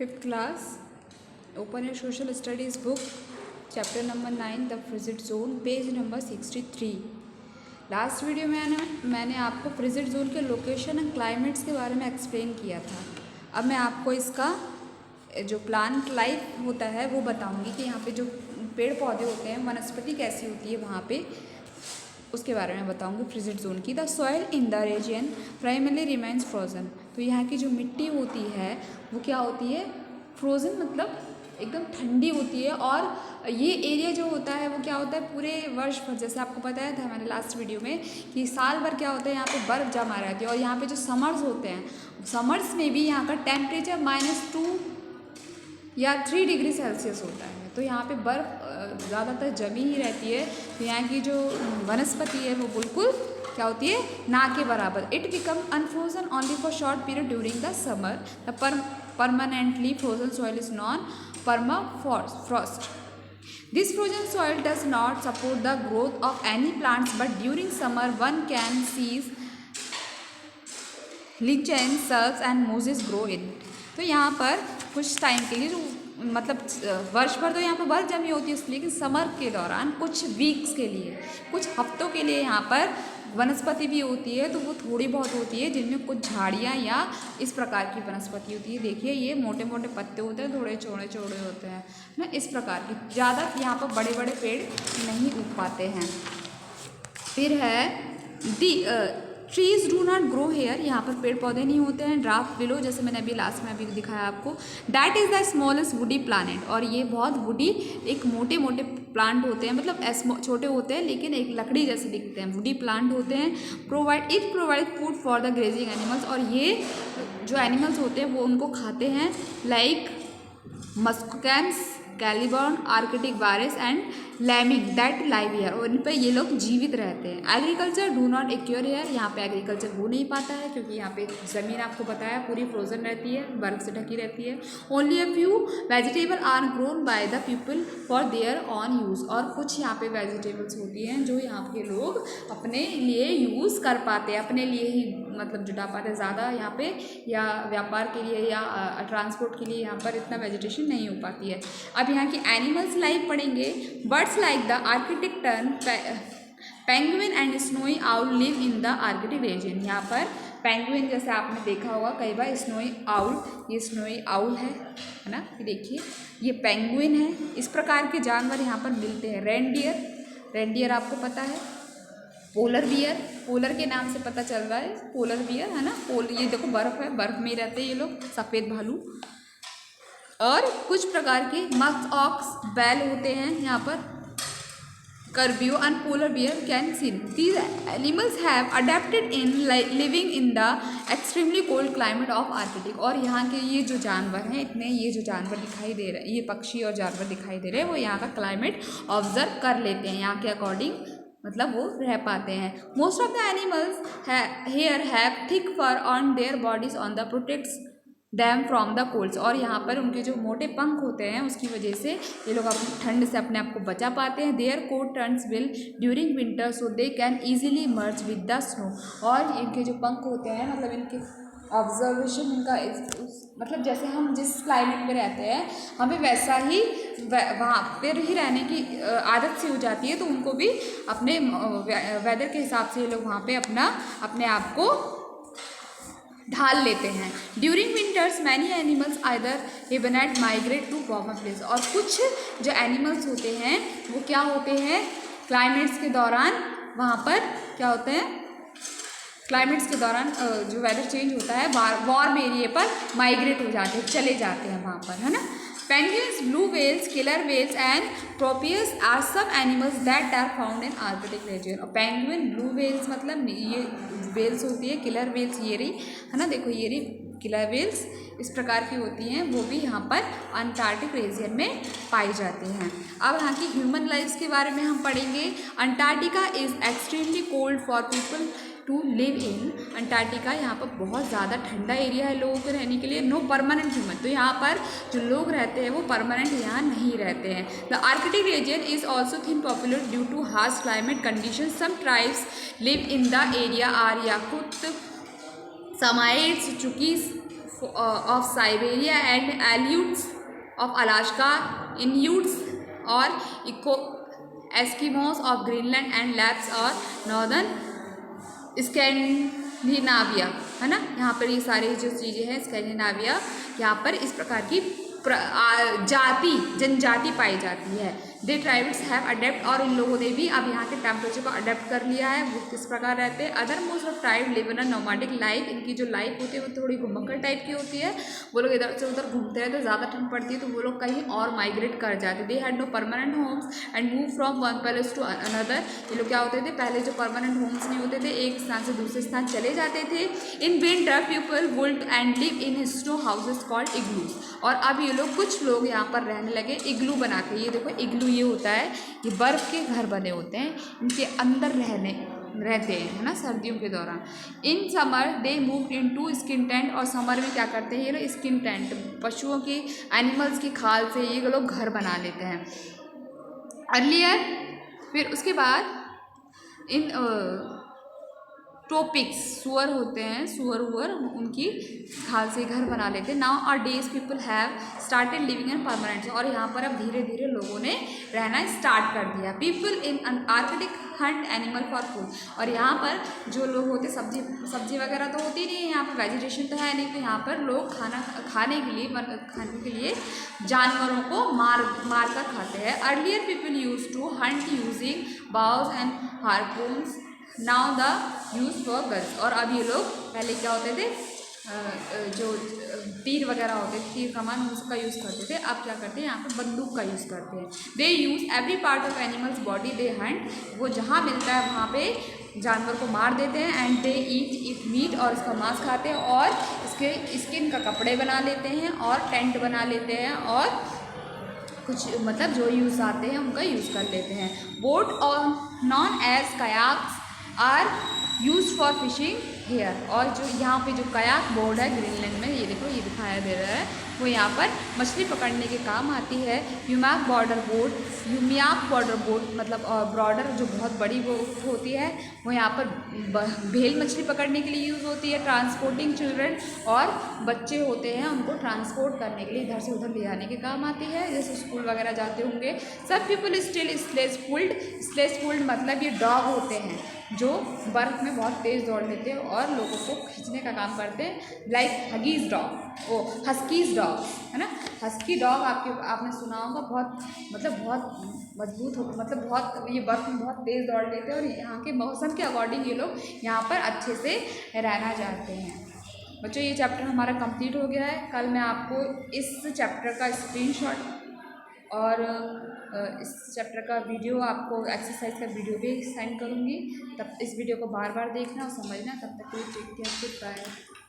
Fifth class, open your social studies book, chapter number 9, the frigid zone, page number 63। Last video में मैंने आपको frigid zone के location and climates के बारे में एक्सप्लेन किया था। अब मैं आपको इसका जो प्लांट लाइफ होता है वो बताऊंगी कि यहाँ पे जो पेड़ पौधे होते हैं, वनस्पति कैसी होती है वहाँ पे, उसके बारे में बताऊंगी फ्रिजिड जोन की। The soil in the region primarily remains frozen. तो यहाँ की जो मिट्टी होती है वो क्या होती है, फ्रोज़न, मतलब एकदम ठंडी होती है। और ये एरिया जो होता है वो क्या होता है, पूरे वर्ष भर, जैसे आपको बताया था मैंने लास्ट वीडियो में कि साल भर क्या होता है, यहाँ पे बर्फ़ जमा रहती है। और यहाँ पे जो समर्स होते हैं, समर्स में भी यहाँ का टेम्परेचर -2 या 3 डिग्री सेल्सियस होता है। तो यहाँ पे बर्फ़ ज़्यादातर जमी ही रहती है। तो यहाँ की जो वनस्पति है वो बिल्कुल क्या होती है, ना के बराबर। It become unfrozen only for short period during the summer. The permanently frozen soil is known permafrost. This frozen soil does not support the growth of any plants, but during summer one can see lichens, shrubs and mosses grow in it. तो यहाँ पर कुछ time के लिए जो मतलब वर्ष भर तो यहाँ पर बर्फ जमी होती है इसलिए, लेकिन समर के दौरान कुछ वीक्स के लिए, कुछ हफ्तों के लिए यहाँ पर वनस्पति भी होती है। तो वो थोड़ी बहुत होती है, जिनमें कुछ झाड़ियाँ या इस प्रकार की वनस्पति होती है। देखिए ये मोटे मोटे पत्ते होते हैं, थोड़े चौड़े चौड़े होते हैं ना, इस प्रकार की। ज़्यादा यहाँ पर बड़े बड़े पेड़ नहीं उग पाते हैं। फिर है the trees do not grow here. यहाँ पर पेड़ पौधे नहीं होते हैं। ड्राफ्ट विलो, जैसे मैंने अभी लास्ट में अभी दिखाया आपको, that is the smallest woody plant. और ये बहुत वुडी, एक मोटे मोटे प्लांट होते हैं, मतलब छोटे होते हैं लेकिन एक लकड़ी जैसे दिखते हैं, वुडी प्लांट होते हैं। Provide food for the grazing animals. और ये जो एनिमल्स होते हैं वो उनको खाते हैं, like muskoxen, caribou, Arctic hares and lemming that live here. और इन पर ये लोग जीवित रहते हैं। Agriculture do not occur here. यहाँ पे एग्रीकल्चर हो नहीं पाता है क्योंकि यहाँ पे ज़मीन आपको बताया पूरी फ्रोजन रहती है, बर्फ से ढकी रहती है। Only a few vegetable are grown by the people for their own use. और कुछ यहाँ पे वेजिटेबल्स होती हैं जो यहाँ के लोग अपने लिए यूज़ कर पाते हैं, अपने लिए ही मतलब जुटा पाते हैं। ज़्यादा यहाँ पे या व्यापार के लिए या ट्रांसपोर्ट के लिए यहाँ पर इतना वेजिटेशन नहीं हो पाती है। अब यहाँ की एनिमल्स लाइफ पढ़ेंगे। Birds like the Arctic tern, penguin and snowy owl live in the Arctic reason. यहाँ पर पेंगुइन जैसे आपने देखा होगा कई बार, स्नोई आउल, ये स्नोई आउल है ना, ये देखिए ये पेंगुइन है। इस प्रकार के जानवर यहाँ पर मिलते हैं। रेंडियर आपको पता है। पोलर बियर, पोलर के नाम से पता चल रहा है, पोलर बियर है ना। ये देखो बर्फ़ है, बर्फ़ में रहते हैं ये लोग, सफ़ेद भालू। और कुछ प्रकार के मस्क ऑक्स, बैल होते हैं यहाँ पर। Caribou and polar bear can see these animals have adapted in living in the extremely cold climate of Arctic. और यहाँ के ये जो जानवर हैं, इतने ये जो जानवर दिखाई दे रहे हैं, ये पक्षी और जानवर दिखाई दे रहे हैं, वो यहाँ का क्लाइमेट ऑब्जर्व कर लेते हैं, यहाँ के अकॉर्डिंग मतलब वो रह पाते हैं। Most of the animals here have thick fur on their bodies on the protects them from the colds. और यहाँ पर उनके जो मोटे पंख होते हैं उसकी वजह से ये लोग अपनी ठंड से अपने आप को बचा पाते हैं। Their coat turns will during winter so they can easily merge with the snow. और इनके जो पंख होते हैं, मतलब इनके ऑब्जर्वेशन, इनका मतलब जैसे हम जिस क्लाइमेट में रहते हैं हमें वैसा ही वहाँ पर ही रहने की आदत सी हो जाती है। तो उनको भी अपने वेदर के हिसाब से ये लोग वहाँ पे अपने आप को ढाल लेते हैं। During winters many animals either hibernate, migrate to warmer place. और कुछ जो एनिमल्स होते हैं वो क्या होते हैं, क्लाइमेट्स के दौरान वहाँ पर क्या होते हैं, क्लाइमेट्स के दौरान जो वेदर चेंज होता है वार्म एरिया पर माइग्रेट हो जाते हैं, चले जाते हैं वहाँ पर, है ना। Penguins, blue whales, killer whales and porpoise are सब animals that are found in Arctic region. और पेंगुइन, ब्लू वेल्स मतलब ये वेल्स होती है, किलर वेल्स ये रही है ना, देखो ये रही किलर वेल्स, इस प्रकार की होती हैं, वो भी यहाँ पर अंटार्कटिक रीजन में पाई जाती हैं। अब यहाँ की ह्यूमन लाइफ्स के बारे में हम पढ़ेंगे। Antarctica is extremely cold for people to live in. Antarctica यहाँ पर बहुत ज़्यादा ठंडा एरिया है लोगों के रहने के लिए। नो परमानेंट ह्यूमन, तो यहाँ पर जो लोग रहते हैं वो परमानेंट यहाँ नहीं रहते हैं। The Arctic region is also thin popular due to harsh climate condition. Some tribes live in the area are Yakut, Samis, Chukchis, of Siberia and Aleutians of Alaska, Inuits or Eskimos of Greenland and Lapps or Northern स्कैंडिनाविया, है ना। यहाँ पर ये सारी जो चीज़ें हैं स्कैंडिनाविया, यहाँ पर इस प्रकार की जनजाति पाई जाती है। दे ट्राइब्स हैव अडेप्ट, और इन लोगों ने भी अब यहाँ के टेम्परेचर को अडेप्ट कर लिया है। वो किस प्रकार रहते हैं? Other most of tribe live in a nomadic life. इनकी जो लाइफ होती है वो थोड़ी घुमक्कड़ टाइप की होती है। वो लोग इधर से उधर घूमते रहते हैं, ज़्यादा ठंड पड़ती है तो वो लोग कहीं और माइग्रेट कर जाते हैं। They had no permanent homes and move from one place to another. ये लोग क्या होते थे, पहले जो परमानेंट होम्स नहीं होते थे, एक स्थान से दूसरे स्थान चले जाते थे। In winter people would and live in snow houses called igloos. और अब ये लोग, कुछ लोग यहाँ पर रहने लगे इग्लू बना के। ये देखो इग्लू ये होता है, ये बर्फ़ के घर बने होते हैं, इनके अंदर रहते हैं, है ना, सर्दियों के दौरान। In summer they move into skin tent, और समर में क्या करते हैं ये लोग? स्किन टेंट, पशुओं की, एनिमल्स की खाल से ये लोग घर बना लेते हैं। अर्लियर, फिर उसके बाद इन टोपिक्स, सुअर होते हैं, सुअर उनकी खाल से घर बना लेते हैं। Nowadays people have started living in permanent, और यहाँ पर अब धीरे धीरे लोगों ने रहना स्टार्ट कर दिया। People in Arctic Hunt animal for food, और यहाँ पर जो लोग होते, सब्जी वगैरह तो होती नहीं है यहाँ पर, वेजिटेशन तो है नहीं, तो यहाँ पर लोग खाने के लिए जानवरों को मार कर खाते हैं। Earlier people use to hunt using bows and harpoons, now the use for guns. और अब ये लोग, पहले क्या होते थे, जो तीर वगैरह होते थे, तीर कमान, उसका यूज़ करते थे। अब क्या करते हैं, यहाँ पर बंदूक का यूज़ करते हैं। They use every part of animals body they hunt, वो जहाँ मिलता है वहाँ पे जानवर को मार देते हैं। एंड दे ईट मीट, और इसका मांस खाते हैं, और इसके स्किन का कपड़े बना लेते हैं, और टेंट बना लेते हैं, और कुछ मतलब जो यूज़ आते हैं उनका यूज़ कर लेते हैं। बोट और known as kayaks are used for fishing here, और जो यहाँ पे जो कयाक बोर्ड है ग्रीनलैंड में, ये देखो ये दिखाया दे रहा है, वो यहाँ पर मछली पकड़ने के काम आती है। यूमैक बॉर्डर बोट मतलब ब्रॉडर जो बहुत बड़ी वो होती है, वो यहाँ पर भेल मछली पकड़ने के लिए यूज़ होती है। ट्रांसपोर्टिंग चिल्ड्रन, और बच्चे होते हैं उनको ट्रांसपोर्ट करने के लिए इधर से उधर ले जाने के काम आती है, जैसे स्कूल वगैरह जाते होंगे। सब पीपल स्टिल स्लेजफुल्ड मतलब ये डॉग होते हैं जो बर्फ़ में बहुत तेज़ दौड़ लेते हैं और लोगों को खींचने का काम करते हैं। Like Huggies dog, huskies dog, है ना। हस्की डॉग आपने सुना होगा, बहुत मजबूत हो, मतलब बहुत, ये बर्फ़ में बहुत तेज़ दौड़ लेते हैं, और यहाँ के मौसम के अकॉर्डिंग ये लोग यहाँ पर अच्छे से रहना चाहते हैं। बच्चों ये चैप्टर हमारा कंप्लीट हो गया है। कल मैं आपको इस चैप्टर का स्क्रीनशॉट और इस चैप्टर का वीडियो, आपको एक्सरसाइज का वीडियो भी सेंड करूँगी। तब इस वीडियो को बार बार देखना और समझना। तब तक के लिए टेक केयर, गुड बाय।